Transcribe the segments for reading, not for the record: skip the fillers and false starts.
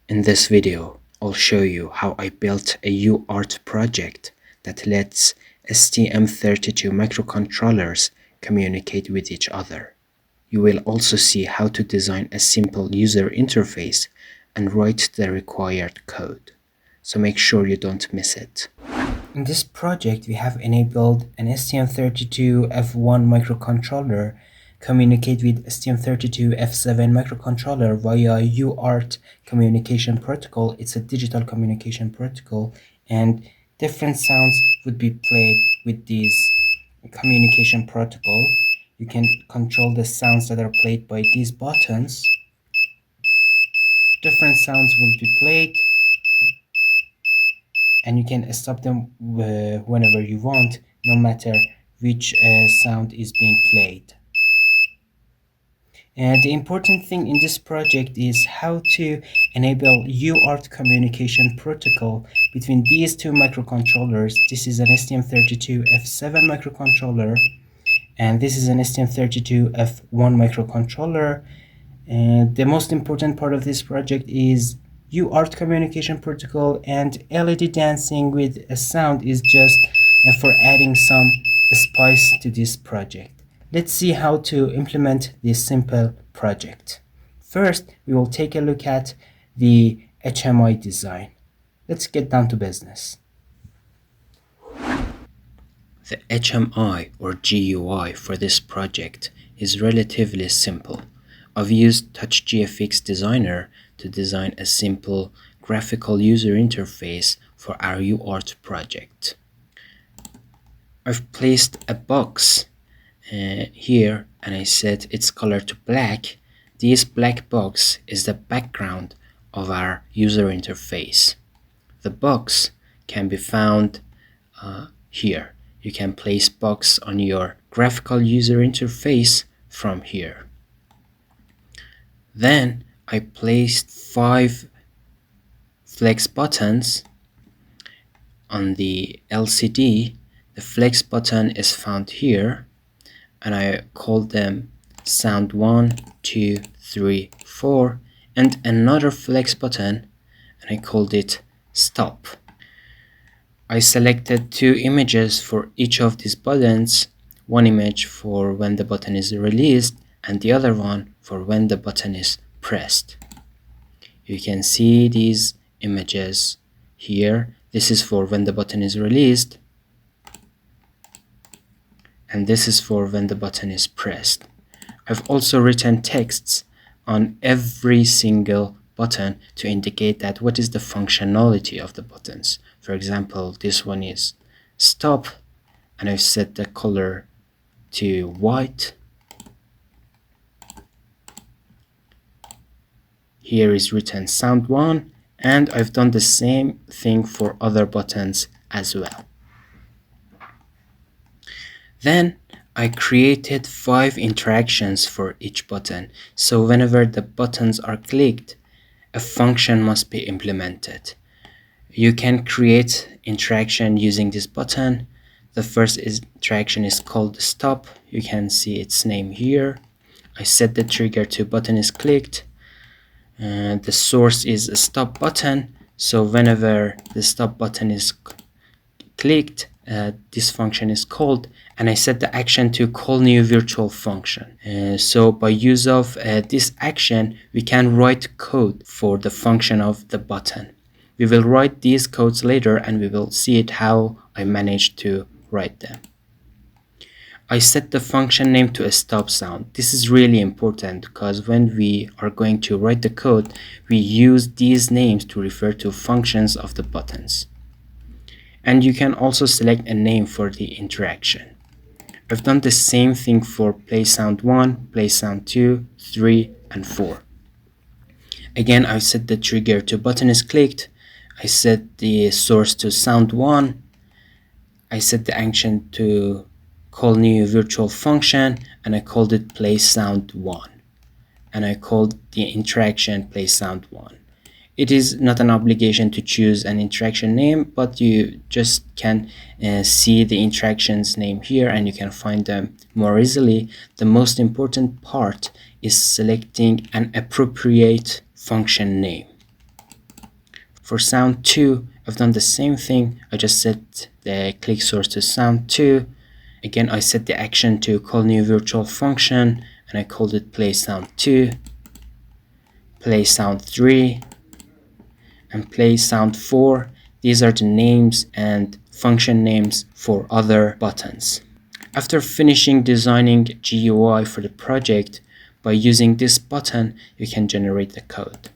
In this video, I'll show you how I built a UART project that lets STM32 microcontrollers communicate with each other. You will also see how to design a simple user interface and write the required code. So make sure you don't miss it. In this project, we have enabled an STM32F1 microcontroller communicate with STM32F7 microcontroller via UART communication protocol. It's a digital communication protocol, and different sounds would be played with this communication protocol. You can control the sounds that are played by these buttons. Different sounds will be played, and you can stop them whenever you want, no matter which sound is being played. And the important thing in this project is how to enable UART communication protocol between these two microcontrollers. This is an STM32F7 microcontroller, and this is an STM32F1 microcontroller. And the most important part of this project is UART communication protocol, and LED dancing with a sound is just for adding some spice to this project. Let's see how to implement this simple project. First, we will take a look at the HMI design. Let's get down to business. The HMI or GUI for this project is relatively simple. I've used TouchGFX Designer to design a simple graphical user interface for our UART project. I've placed a box here, and I set its color to black. This black box is the background of our user interface. The box can be found here. You can place box on your graphical user interface from here. Then I placed 5 flex buttons on the LCD. The flex button is found here, and I called them sound 1, 2, 3, 4, and another flex button, and I called it stop. I selected 2 images for each of these buttons, one image for when the button is released and the other one for when the button is pressed. You can see these images here. This is for when the button is released, and this is for when the button is pressed. I've also written texts on every single button to indicate that what is the functionality of the buttons. For example, this one is stop, and I've set the color to white. Here is written sound 1, and I've done the same thing for other buttons as well. Then I created 5 interactions for each button, so whenever the buttons are clicked, a function must be implemented. You can create interaction using this button. The first interaction is called stop. You can see its name here. I set the trigger to button is clicked. The source is a stop button, so whenever the stop button is clicked, this function is called, and I set the action to call new virtual function. So by use of this action, we can write code for the function of the button. We will write these codes later, and we will see it how I managed to write them. I set the function name to a stop sound. This is really important because when we are going to write the code, we use these names to refer to functions of the buttons. And you can also select a name for the interaction. I've done the same thing for play sound 1, play sound 2, 3, and 4. Again, I set the trigger to button is clicked. I set the source to sound 1. I set the action to call new virtual function, and I called it play sound 1. And I called the interaction play sound 1. It is not an obligation to choose an interaction name, but you just can see the interactions name here, and you can find them more easily. The most important part is selecting an appropriate function name. For sound 2, I've done the same thing. I just set the click source to sound 2. Again, I set the action to call new virtual function, and I called it play sound 2, play sound 3, and play sound 4. These are the names and function names for other buttons. After finishing designing GUI for the project, by using this button, you can generate the code.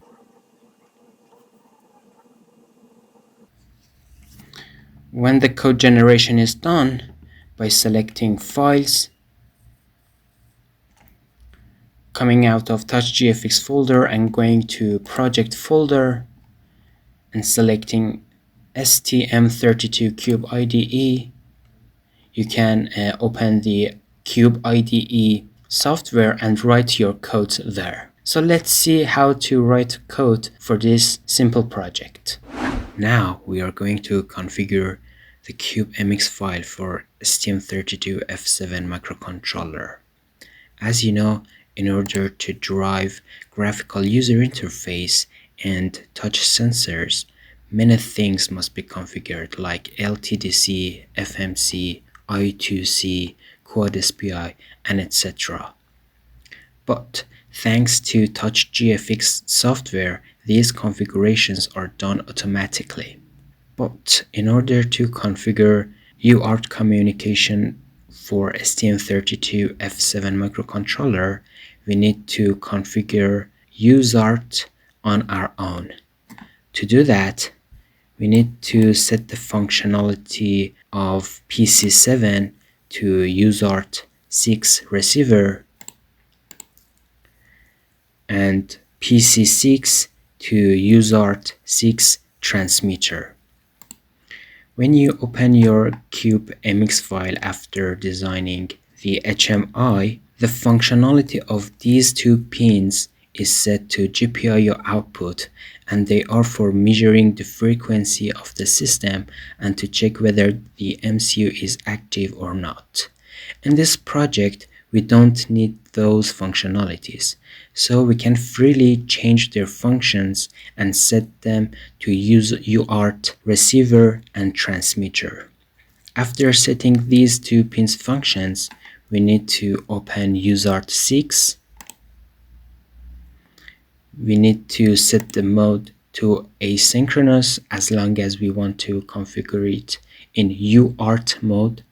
When the code generation is done, by selecting Files, coming out of TouchGFX folder and going to Project folder, and selecting STM32 CubeIDE, you can open the CubeIDE software and write your code there. So let's see how to write code for this simple project. Now we are going to configure the CubeMX file for STM32F7 microcontroller. As you know, in order to drive graphical user interface and touch sensors, many things must be configured like LTDC, FMC, I2C, Quad SPI, and etc. But thanks to TouchGFX software, these configurations are done automatically. But in order to configure UART communication for STM32F7 microcontroller, we need to configure UART on our own. To do that, we need to set the functionality of PC7 to UART 6 receiver and PC6 to UART 6 transmitter. When you open your CubeMX file after designing the HMI, the functionality of these two pins is set to GPIO output, and they are for measuring the frequency of the system and to check whether the MCU is active or not. In this project, we don't need those functionalities, so we can freely change their functions and set them to use UART receiver and transmitter. After setting these two pins functions, we need to open UART 6. We need to set the mode to asynchronous as long as we want to configure it in UART mode.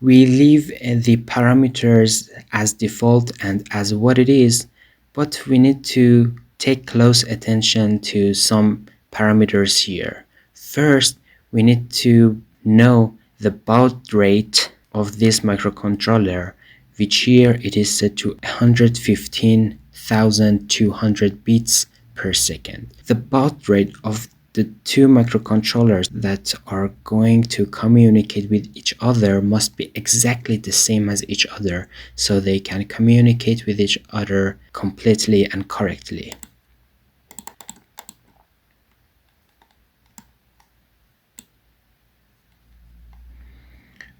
We leave the parameters as default and as what it is, but we need to take close attention to some parameters here. First, we need to know the baud rate of this microcontroller, which here it is set to 115,200 bits per second. The baud rate of the two microcontrollers that are going to communicate with each other must be exactly the same as each other, so they can communicate with each other completely and correctly.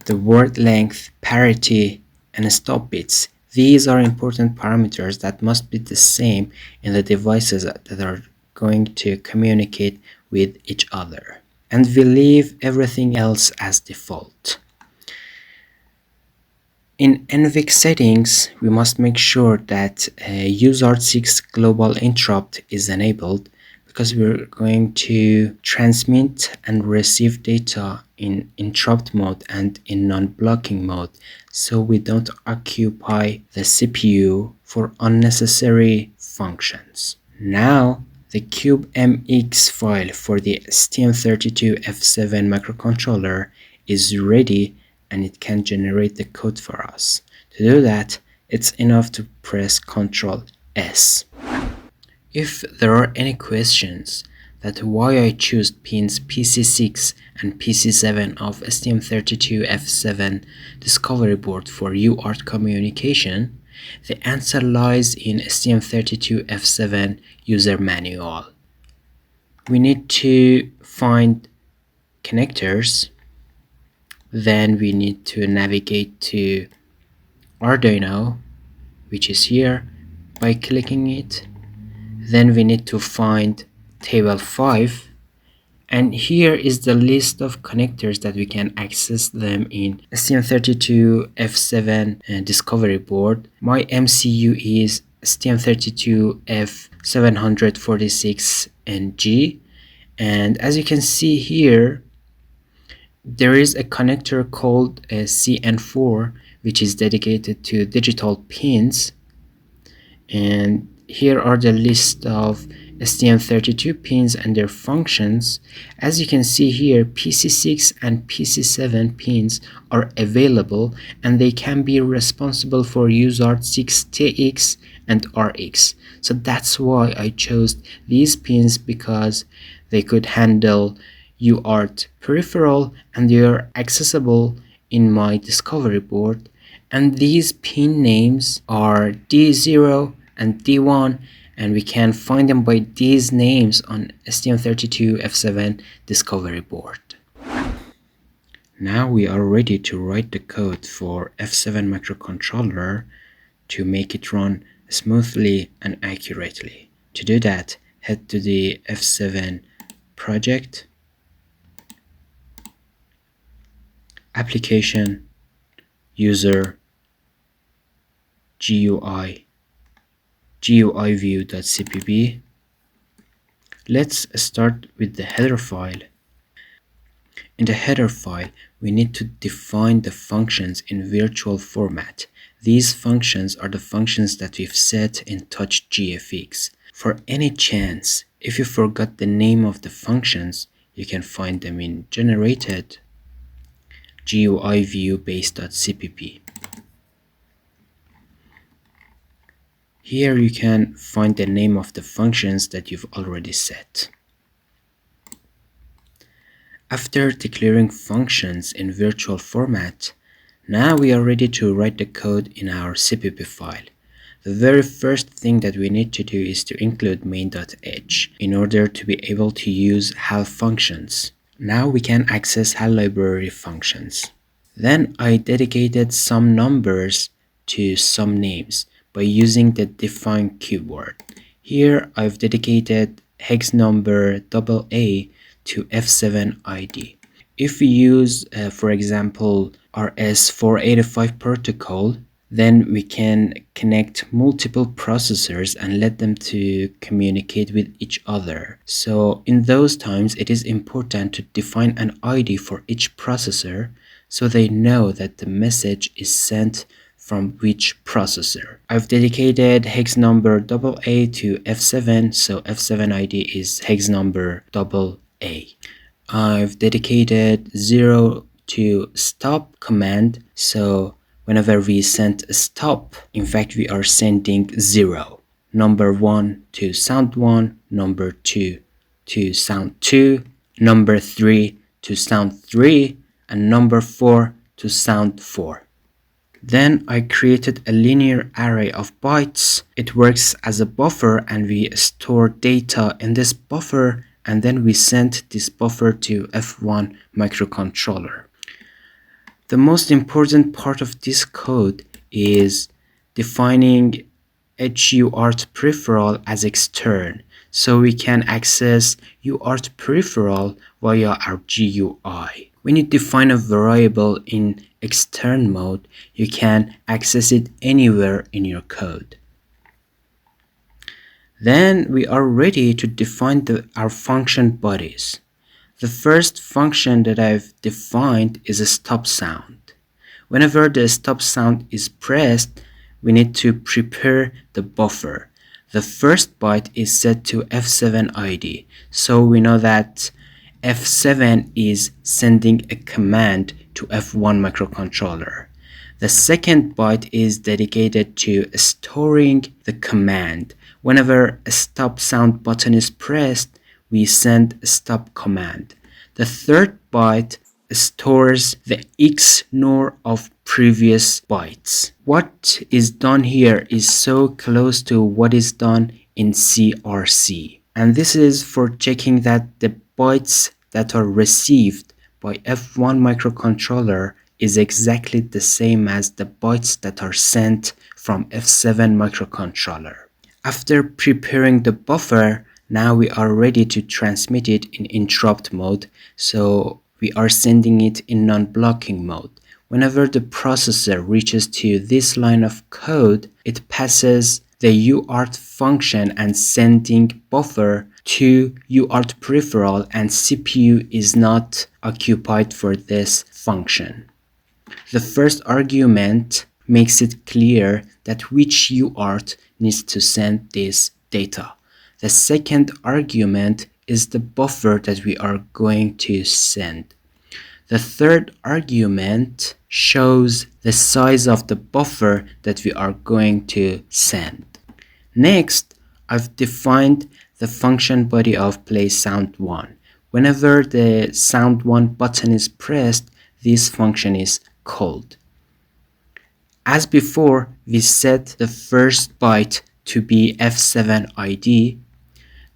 The word length, parity, and stop bits. These are important parameters that must be the same in the devices that are going to communicate with each other. And we leave everything else as default. In NVIC settings, we must make sure that UART 6 global interrupt is enabled, because we're going to transmit and receive data in interrupt mode and in non-blocking mode, so we don't occupy the CPU for unnecessary functions. Now, the CubeMX file for the STM32F7 microcontroller is ready, and it can generate the code for us. To do that, it's enough to press Ctrl S. If there are any questions that why I choose pins PC6 and PC7 of STM32F7 Discovery board for UART communication, the answer lies in STM32F7 user manual. We need to find connectors, then we need to navigate to Arduino, which is here, by clicking it. Then we need to find table 5, And here is the list of connectors that we can access them in STM32F7 Discovery board. My MCU is STM32F746 G, and as you can see here, there is a connector called CN4, which is dedicated to digital pins. And here are the list of STM32 pins and their functions. As you can see here, PC6 and PC7 pins are available, and they can be responsible for UART 6TX and RX. So that's why I chose these pins, because they could handle UART peripheral and they are accessible in my discovery board. And these pin names are D0 and D1, and we can find them by these names on STM32F7 discovery board. Now we are ready to write the code for F7 microcontroller to make it run smoothly and accurately. To do that, head to the F7 project, application, user, GUI, GUIView.cpp. Let's start with the header file. In the header file, we need to define the functions in virtual format. These functions are the functions that we've set in TouchGFX. For any chance, if you forgot the name of the functions, you can find them in generated GUIView-base.cpp. Here you can find the name of the functions that you've already set. After declaring functions in virtual format, now we are ready to write the code in our CPP file. The very first thing that we need to do is to include main.h in order to be able to use HAL functions. Now we can access HAL library functions. Then I dedicated some numbers to some names by using the define keyword. Here I've dedicated hex number AA to F7ID. If we use, for example, RS485 protocol, then we can connect multiple processors and let them to communicate with each other. So in those times, it is important to define an ID for each processor so they know that the message is sent from which processor. I've dedicated hex number AA to F7, so F7 ID is hex number AA. I've dedicated 0 to stop command, so whenever we send a stop, in fact we are sending 0. Number 1 to sound 1, number 2 to sound 2, number 3 to sound 3, and number 4 to sound 4. Then I created a linear array of bytes. It works as a buffer, and we store data in this buffer, and then we send this buffer to F1 microcontroller. The most important part of this code is defining UART peripheral as extern, so we can access UART peripheral via our GUI. When you define a variable in extern mode, you can access it anywhere in your code. Then we are ready to define our function bodies. The first function that I've defined is a stop sound. Whenever the stop sound is pressed, we need to prepare the buffer. The first byte is set to F7 ID, so we know that F7 is sending a command to F1 microcontroller. The second byte is dedicated to storing the command. Whenever a stop sound button is pressed, we send a stop command. The third byte stores the XNOR of previous bytes. What is done here is so close to what is done in CRC. And this is for checking that the bytes that are received by F1 microcontroller is exactly the same as the bytes that are sent from F7 microcontroller. After preparing the buffer, Now we are ready to transmit it in interrupt mode, so we are sending it in non-blocking mode. Whenever the processor reaches to this line of code, it passes the UART function and sending buffer to UART peripheral, and CPU is not occupied for this function. The first argument makes it clear that which UART needs to send this data. The second argument is the buffer that we are going to send. The third argument shows the size of the buffer that we are going to send. Next, I've defined the function body of play sound 1. Whenever the sound 1 button is pressed, this function is called. As before, we set the first byte to be F7 ID.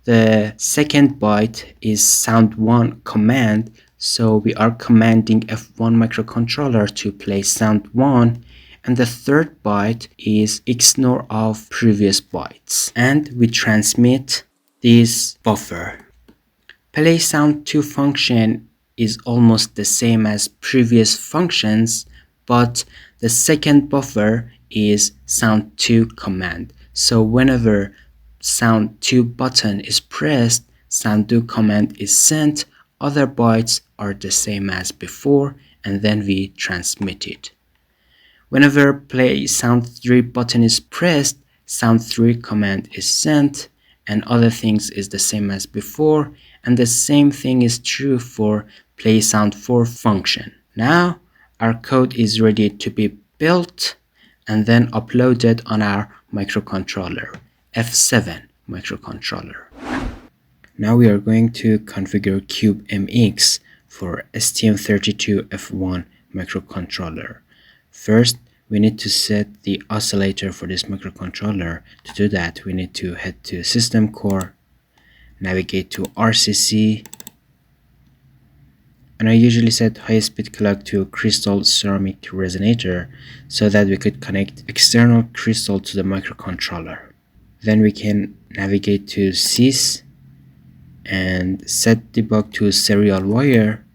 The second byte is sound 1 command, so we are commanding F1 microcontroller to play sound 1, and the third byte is XNOR of previous bytes, and we transmit this buffer. Play sound 2 function is almost the same as previous functions, but the second buffer is sound 2 command. So whenever sound 2 button is pressed, sound 2 command is sent, other bytes are the same as before, and then we transmit it. Whenever play sound 3 button is pressed, sound 3 command is sent, and other things is the same as before, and the same thing is true for play sound 4 function. Now our code is ready to be built and then uploaded on our microcontroller, F7 microcontroller. Now we are going to configure CubeMX for STM32F1 microcontroller. First, we need to set the oscillator for this microcontroller. To do that, we need to head to System Core, navigate to RCC, and I usually set high-speed clock to crystal ceramic resonator so that we could connect external crystal to the microcontroller. Then we can navigate to sys and set debug to serial wire.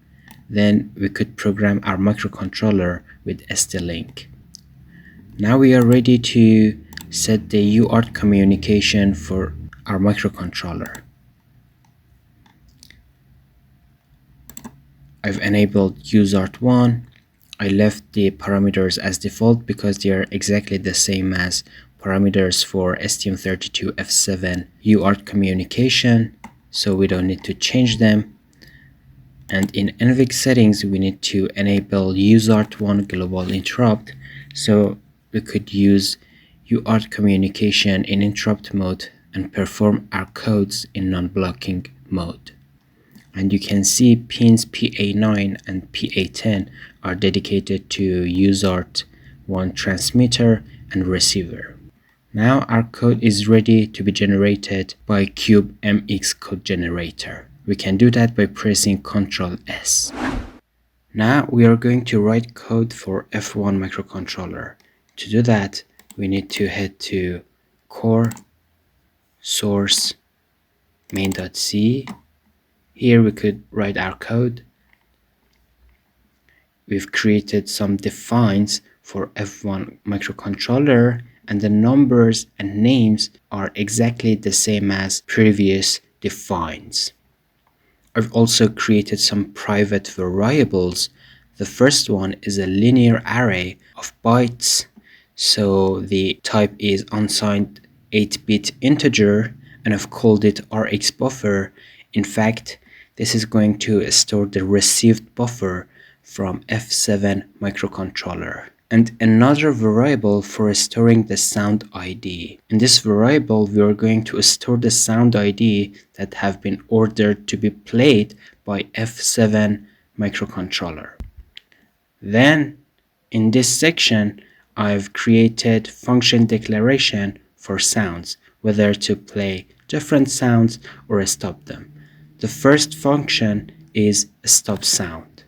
Then we could program our microcontroller with ST-Link. Now we are ready to set the UART communication for our microcontroller. I've enabled UART1. I left the parameters as default because they are exactly the same as parameters for STM32F7 UART communication, so we don't need to change them. And in NVIC settings, we need to enable UART1 global interrupt, so we could use UART communication in interrupt mode and perform our codes in non-blocking mode. And you can see pins PA9 and PA10 are dedicated to UART1 transmitter and receiver. Now our code is ready to be generated by CubeMX code generator. We can do that by pressing Ctrl S. Now we are going to write code for F1 microcontroller. To do that, we need to head to core, source, main.c. Here we could write our code. We've created some defines for F1 microcontroller, and the numbers and names are exactly the same as previous defines. I've also created some private variables. The first one is a linear array of bytes, so the type is unsigned 8-bit integer, and I've called it RxBuffer. In fact, this is going to store the received buffer from F7 microcontroller. And another variable for storing the sound ID. In this variable, we are going to store the sound ID that have been ordered to be played by F7 microcontroller. Then, in this section, I've created function declaration for sounds, whether to play different sounds or stop them. The first function is stop sound.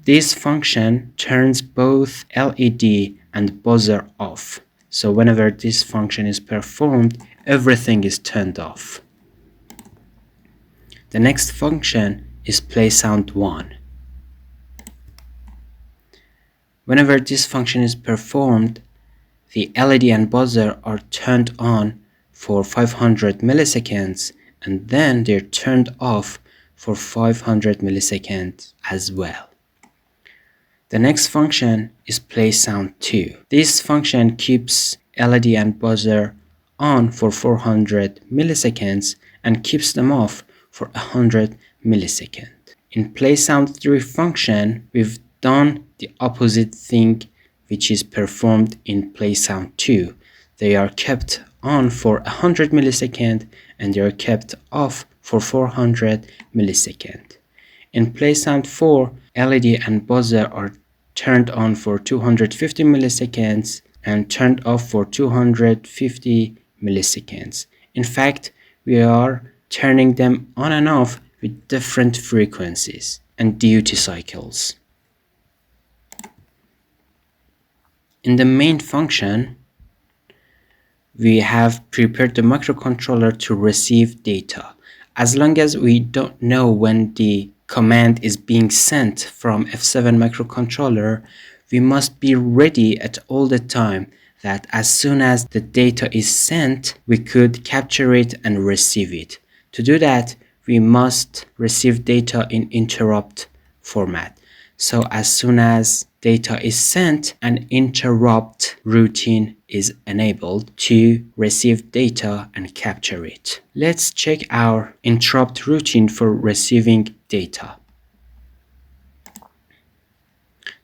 This function turns both LED and buzzer off. So whenever this function is performed, everything is turned off. The next function is playSound1. Whenever this function is performed, the LED and buzzer are turned on for 500 milliseconds and then they're turned off for 500 milliseconds as well. The next function is playSound2. This function keeps LED and buzzer on for 400 milliseconds and keeps them off for 100 milliseconds. In playSound3 function, we've done the opposite thing which is performed in playSound2. They are kept on for 100 milliseconds and they are kept off for 400 milliseconds. In playSound4, LED and buzzer are turned on for 250 milliseconds and turned off for 250 milliseconds. In fact, we are turning them on and off with different frequencies and duty cycles. In the main function, we have prepared the microcontroller to receive data. As long as we don't know when the command is being sent from F7 microcontroller, we must be ready at all the time that as soon as the data is sent, we could capture it and receive it. To do that, we must receive data in interrupt format. So as soon as data is sent, an interrupt routine is enabled to receive data and capture it. Let's check our interrupt routine for receiving data.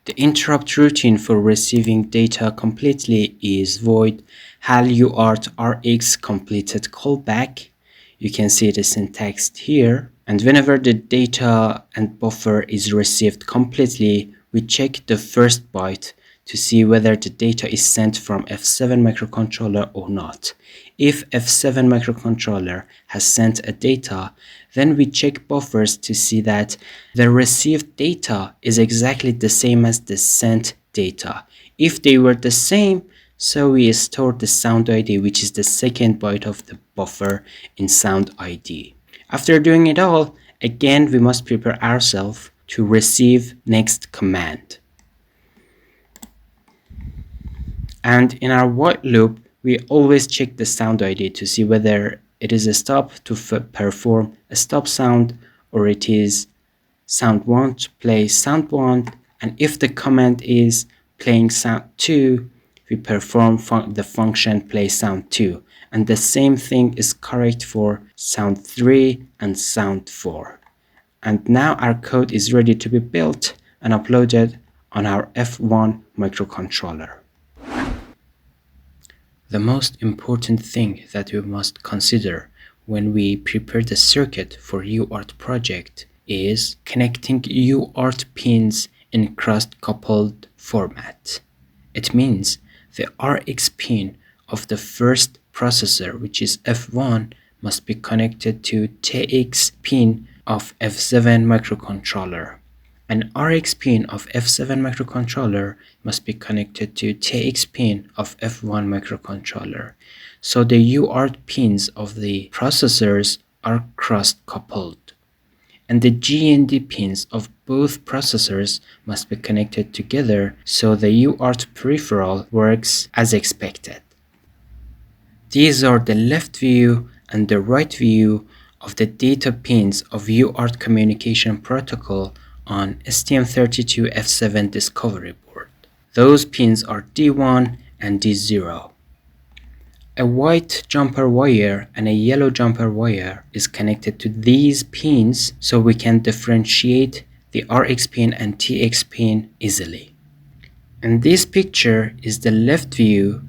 The interrupt routine for receiving data completely is void HAL UART RX completed callback. You can see the syntax here. And whenever the data and buffer is received completely, we check the first byte to see whether the data is sent from F7 microcontroller or not. If F7 microcontroller has sent a data, then we check buffers to see that the received data is exactly the same as the sent data. If they were the same, so we store the sound ID, which is the second byte of the buffer in sound ID. After doing it all, again we must prepare ourselves to receive next command. And in our while loop, we always check the sound ID to see whether it is a stop to perform a stop sound or it is sound 1 to play sound 1. And if the command is playing sound 2, we perform the function play sound 2. And the same thing is correct for sound 3 and sound 4. And now our code is ready to be built and uploaded on our F1 microcontroller. The most important thing that we must consider when we prepare the circuit for UART project is connecting UART pins in cross-coupled format. It means the RX pin of the first processor, which is F1, must be connected to TX pin of F7 microcontroller. An RX pin of F7 microcontroller must be connected to TX pin of F1 microcontroller. So the UART pins of the processors are cross-coupled. And the GND pins of both processors must be connected together so the UART peripheral works as expected. These are the left view and the right view of the data pins of UART communication protocol on STM32F7 Discovery board. Those pins are D1 and D0. A white jumper wire and a yellow jumper wire is connected to these pins so we can differentiate the RX pin and TX pin easily. And this picture is the left view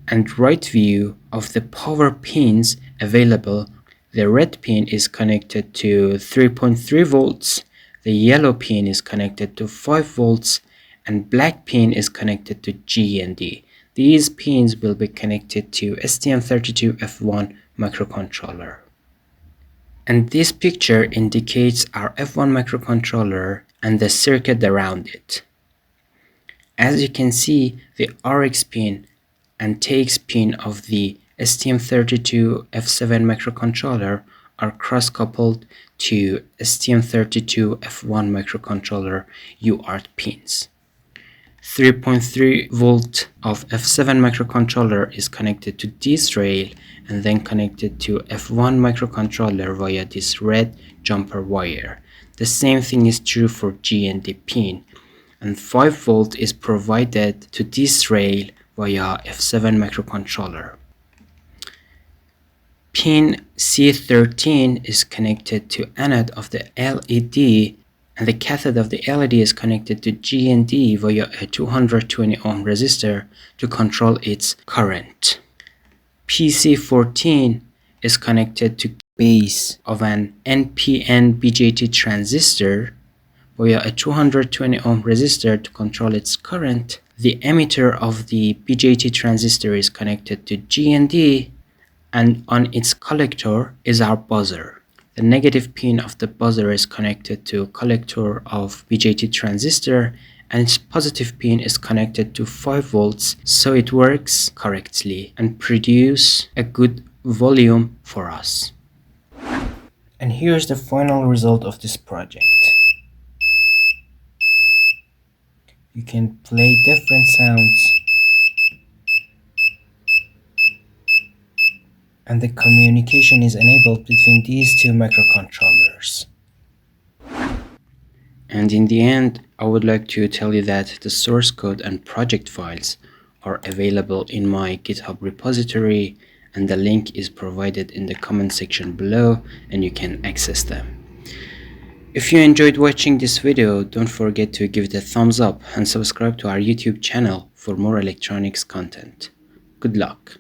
and right view of the power pins available. The red pin is connected to 3.3 volts, the yellow pin is connected to 5 volts, and black pin is connected to GND. These pins will be connected to STM32F1 microcontroller. And this picture indicates our F1 microcontroller and the circuit around it. As you can see, the RX pin and takes pin of the STM32F7 microcontroller are cross-coupled to STM32F1 microcontroller UART pins. 3.3 volt of F7 microcontroller is connected to this rail and then connected to F1 microcontroller via this red jumper wire. The same thing is true for GND pin, and 5 volt is provided to this rail via F7 microcontroller. Pin C13 is connected to anode of the LED, and the cathode of the LED is connected to GND via a 220 ohm resistor to control its current. PC14 is connected to base of an NPN BJT transistor via a 220 ohm resistor to control its current. The emitter of the BJT transistor is connected to GND, and on its collector is our buzzer. The negative pin of the buzzer is connected to collector of BJT transistor, and its positive pin is connected to 5 volts, so it works correctly and produce a good volume for us. And here's the final result of this project. You can play different sounds, and the communication is enabled between these two microcontrollers. And in the end, I would like to tell you that the source code and project files are available in my GitHub repository, and the link is provided in the comment section below, and you can access them. If you enjoyed watching this video, don't forget to give it a thumbs up and subscribe to our YouTube channel for more electronics content. Good luck!